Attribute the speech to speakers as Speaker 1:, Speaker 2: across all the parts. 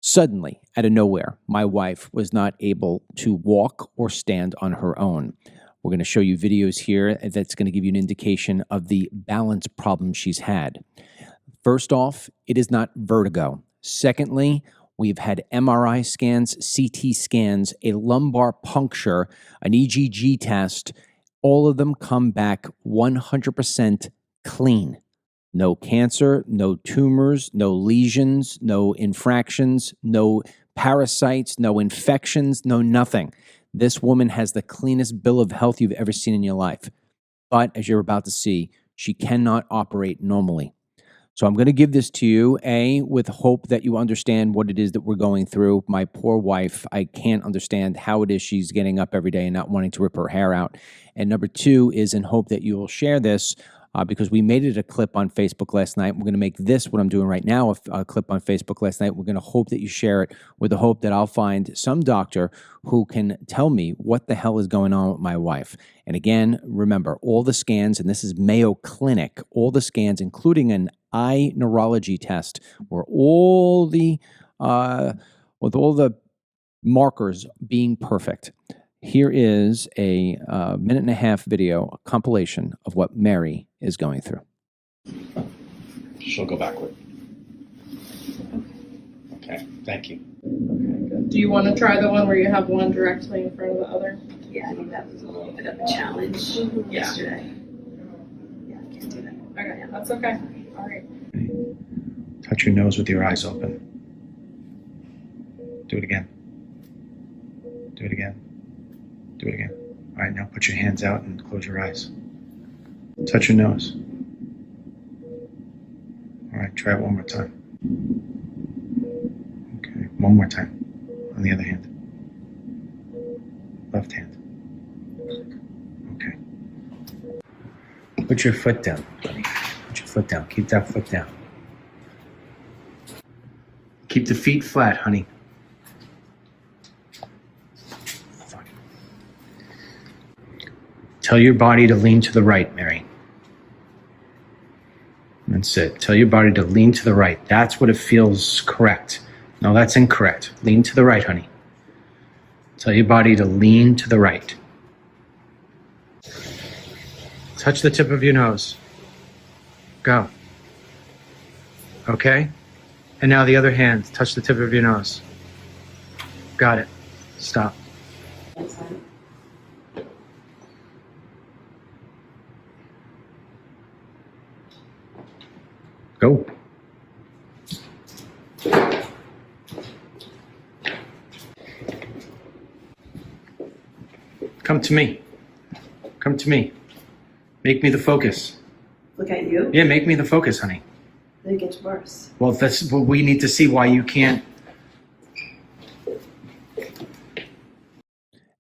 Speaker 1: Suddenly, out of nowhere, my wife was not able to walk or stand on her own. We're going to show you videos here that's going to give you an indication of the balance problem she's had. First off, it is not vertigo. Secondly, we've had MRI scans, CT scans, a lumbar puncture, an EGG test. All of them come back 100% clean. No cancer, no tumors, no lesions, no infractions, no parasites, no infections, no nothing. This woman has the cleanest bill of health you've ever seen in your life. But as you're about to see, she cannot operate normally. So I'm going to give this to you, with hope that you understand what it is that we're going through. My poor wife, I can't understand how it is she's getting up every day and not wanting to rip her hair out. And number two is in hope that you will share this because we made it a clip on Facebook last night. We're going to make this, what I'm doing right now, a clip on Facebook last night. We're going to hope that you share it with the hope that I'll find some doctor who can tell me what the hell is going on with my wife. And again, remember, all the scans, and this is Mayo Clinic, all the scans, including an eye neurology test, where all the with all the markers being perfect. Here is a minute and a half video, a compilation of what Mary is going through.
Speaker 2: She'll go backward. Okay, thank you.
Speaker 3: Okay, good. Do you want to try the one where you have one directly in front of the other?
Speaker 4: Yeah, I think that was a little bit of a challenge yesterday. Yeah, I can't do that.
Speaker 3: Okay, yeah, that's okay. All right.
Speaker 2: Touch your nose with your eyes open. Do it again. Do it again. Do it again. All right, now put your hands out and close your eyes. Touch your nose. All right, try it one more time. Okay, one more time. On the other hand. Left hand. Okay. Put your foot down, buddy. Put your foot down. Keep that foot down. Keep the feet flat, honey. Fuck. Tell your body to lean to the right, Mary. That's it. Tell your body to lean to the right. That's what it feels correct. No, that's incorrect. Lean to the right, honey. Tell your body to lean to the right. Touch the tip of your nose. Go. Okay? And now the other hand. Touch the tip of your nose. Got it. Stop. Go. Come to me. Come to me. Make me the focus.
Speaker 4: Look at you?
Speaker 2: Yeah, make me the focus, honey.
Speaker 4: Then it gets worse.
Speaker 2: Well, that's what we need to see why you can't.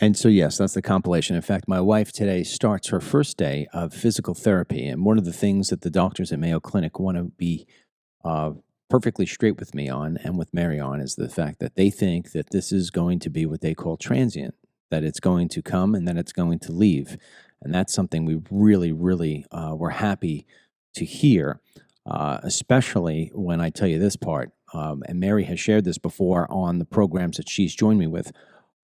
Speaker 1: And so, yes, that's the compilation. In fact, my wife today starts her first day of physical therapy. And one of the things that the doctors at Mayo Clinic want to be perfectly straight with me on and with Mary on is the fact that they think that this is going to be what they call transient, that it's going to come and then it's going to leave. And that's something we really, really were happy to hear, especially when I tell you this part. And Mary has shared this before on the programs that she's joined me with.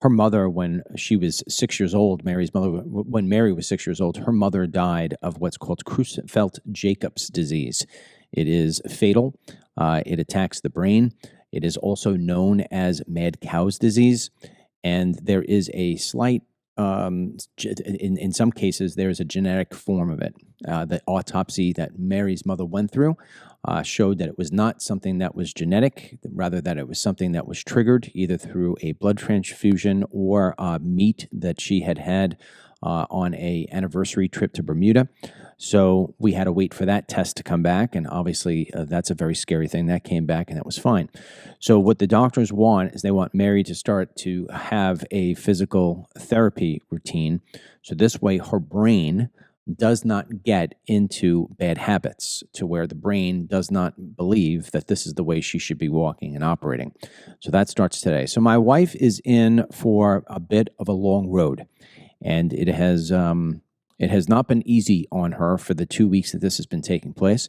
Speaker 1: Her mother, when she was 6 years old, Mary's mother, when Mary was 6 years old, her mother died of what's called Creutzfeldt-Jacobs disease. It is fatal. It attacks the brain. It is also known as mad cow's disease. And there is a slight, in some cases, there is a genetic form of it. The autopsy that Mary's mother went through showed that it was not something that was genetic, rather that it was something that was triggered either through a blood transfusion or meat that she had had on a anniversary trip to Bermuda. So we had to wait for that test to come back, and obviously that's a very scary thing. That came back, and that was fine. So what the doctors want is they want Mary to start to have a physical therapy routine, so this way her brain does not get into bad habits to where the brain does not believe that this is the way she should be walking and operating. So that starts today. So my wife is in for a bit of a long road, and it has not been easy on her for the 2 weeks that this has been taking place.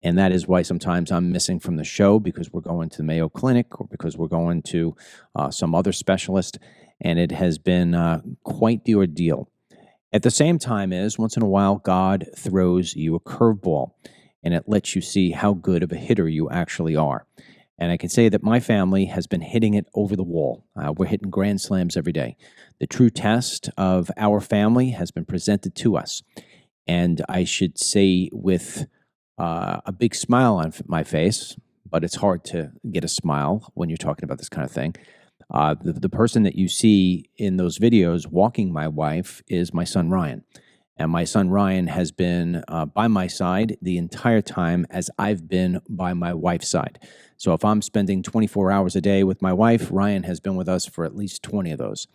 Speaker 1: And that is why sometimes I'm missing from the show, because we're going to the Mayo Clinic or because we're going to some other specialist. And it has been quite the ordeal. At the same time is, once in a while, God throws you a curveball, and it lets you see how good of a hitter you actually are. And I can say that my family has been hitting it over the wall. We're hitting grand slams every day. The true test of our family has been presented to us. And I should say with a big smile on my face, but it's hard to get a smile when you're talking about this kind of thing. The person that you see in those videos walking my wife is my son, Ryan. And my son, Ryan, has been by my side the entire time as I've been by my wife's side. So if I'm spending 24 hours a day with my wife, Ryan has been with us for at least 20 of those.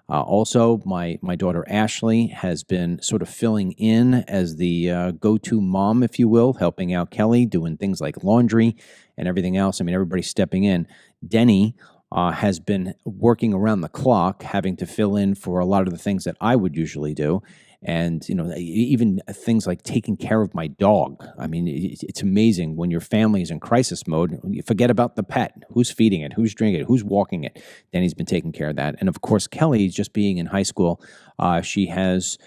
Speaker 1: Also, my daughter, Ashley, has been sort of filling in as the go-to mom, if you will, helping out Kelly, doing things like laundry and everything else. I mean, everybody's stepping in. Denny has been working around the clock, having to fill in for a lot of the things that I would usually do. And, even things like taking care of my dog. I mean, it's amazing when your family is in crisis mode. You forget about the pet. Who's feeding it? Who's drinking it? Who's walking it? Denny's been taking care of that. And, of course, Kelly, just being in high school, she has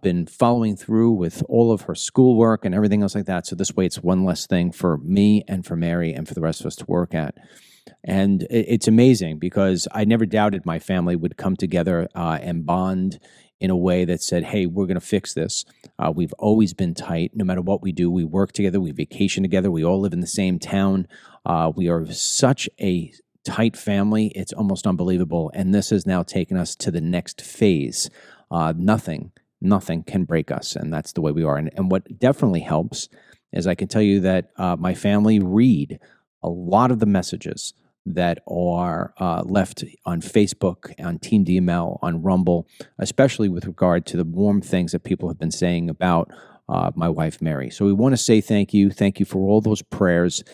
Speaker 1: been following through with all of her schoolwork and everything else like that. So this way it's one less thing for me and for Mary and for the rest of us to work at. And it's amazing because I never doubted my family would come together and bond in a way that said, hey, we're going to fix this. We've always been tight. No matter what we do, we work together, we vacation together, we all live in the same town. We are such a tight family. It's almost unbelievable. And this has now taken us to the next phase. Nothing can break us. And that's the way we are. And what definitely helps is I can tell you that my family read a lot of the messages that are left on Facebook, on Team DML, on Rumble, especially with regard to the warm things that people have been saying about my wife, Mary. So we want to say thank you. Thank you for all those prayers.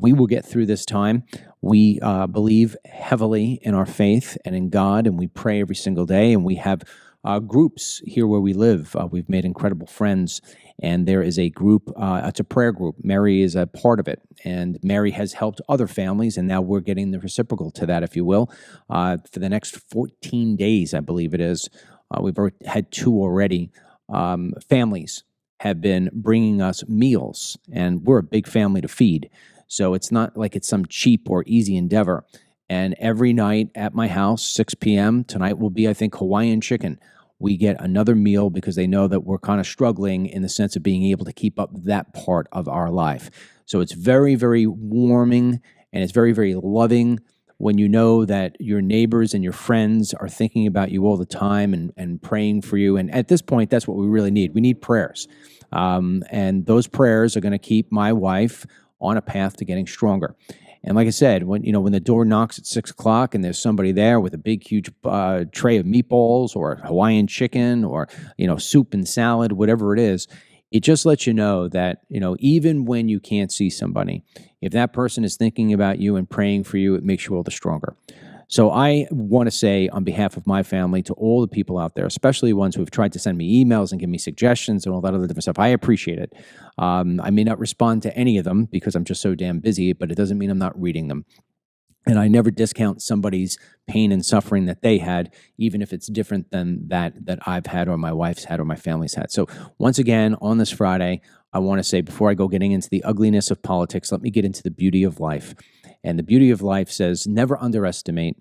Speaker 1: We will get through this time. We believe heavily in our faith and in God, and we pray every single day, and we have groups here where we live. We've made incredible friends, and there is a group, it's a prayer group. Mary is a part of it, and Mary has helped other families, and now we're getting the reciprocal to that, if you will. For the next 14 days, I believe it is, we've had 2 already. Families have been bringing us meals, and we're a big family to feed. So it's not like it's some cheap or easy endeavor. And every night at my house, 6 p.m., tonight will be, I think, Hawaiian chicken. We get another meal because they know that we're kind of struggling in the sense of being able to keep up that part of our life. So it's very, very warming, and it's very, very loving when you know that your neighbors and your friends are thinking about you all the time and praying for you. And at this point, that's what we really need. We need prayers. And those prayers are going to keep my wife on a path to getting stronger. And like I said, when the door knocks at 6 o'clock and there's somebody there with a big, huge tray of meatballs or Hawaiian chicken or, soup and salad, whatever it is, it just lets you know that, even when you can't see somebody, if that person is thinking about you and praying for you, it makes you all the stronger. So I want to say on behalf of my family to all the people out there, especially ones who have tried to send me emails and give me suggestions and all that other different stuff, I appreciate it. I may not respond to any of them because I'm just so damn busy, but it doesn't mean I'm not reading them. And I never discount somebody's pain and suffering that they had, even if it's different than that I've had or my wife's had or my family's had. So once again, on this Friday, I want to say before I go getting into the ugliness of politics, let me get into the beauty of life. And the beauty of life says never underestimate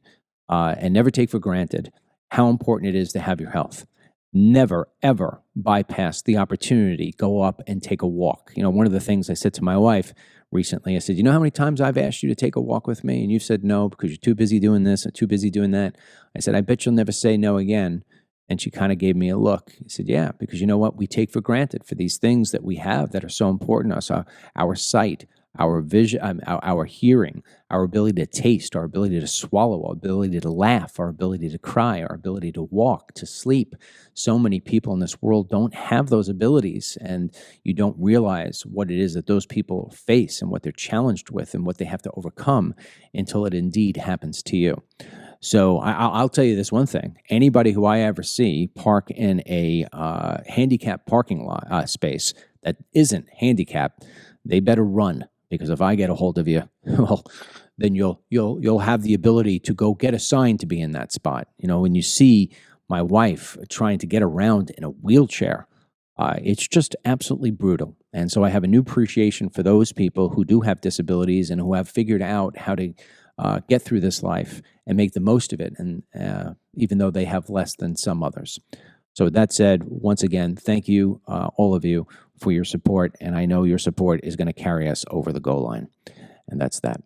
Speaker 1: and never take for granted how important it is to have your health. Never, ever bypass the opportunity. Go up and take a walk. One of the things I said to my wife recently, I said, you know how many times I've asked you to take a walk with me? And you've said no because you're too busy doing this and too busy doing that. I said, I bet you'll never say no again. And she kind of gave me a look. I said, yeah, because you know what? We take for granted for these things that we have that are so important to us, our sight, our vision, our hearing, our ability to taste, our ability to swallow, our ability to laugh, our ability to cry, our ability to walk, to sleep. So many people in this world don't have those abilities, and you don't realize what it is that those people face and what they're challenged with and what they have to overcome until it indeed happens to you. So I'll tell you this one thing. Anybody who I ever see park in a handicapped parking lot space that isn't handicapped, they better run, because if I get a hold of you, well, then you'll have the ability to go get assigned to be in that spot. When you see my wife trying to get around in a wheelchair, it's just absolutely brutal. And so I have a new appreciation for those people who do have disabilities and who have figured out how to get through this life and make the most of it, and even though they have less than some others. So with that said, once again, thank you, all of you, for your support, and I know your support is going to carry us over the goal line, and that's that.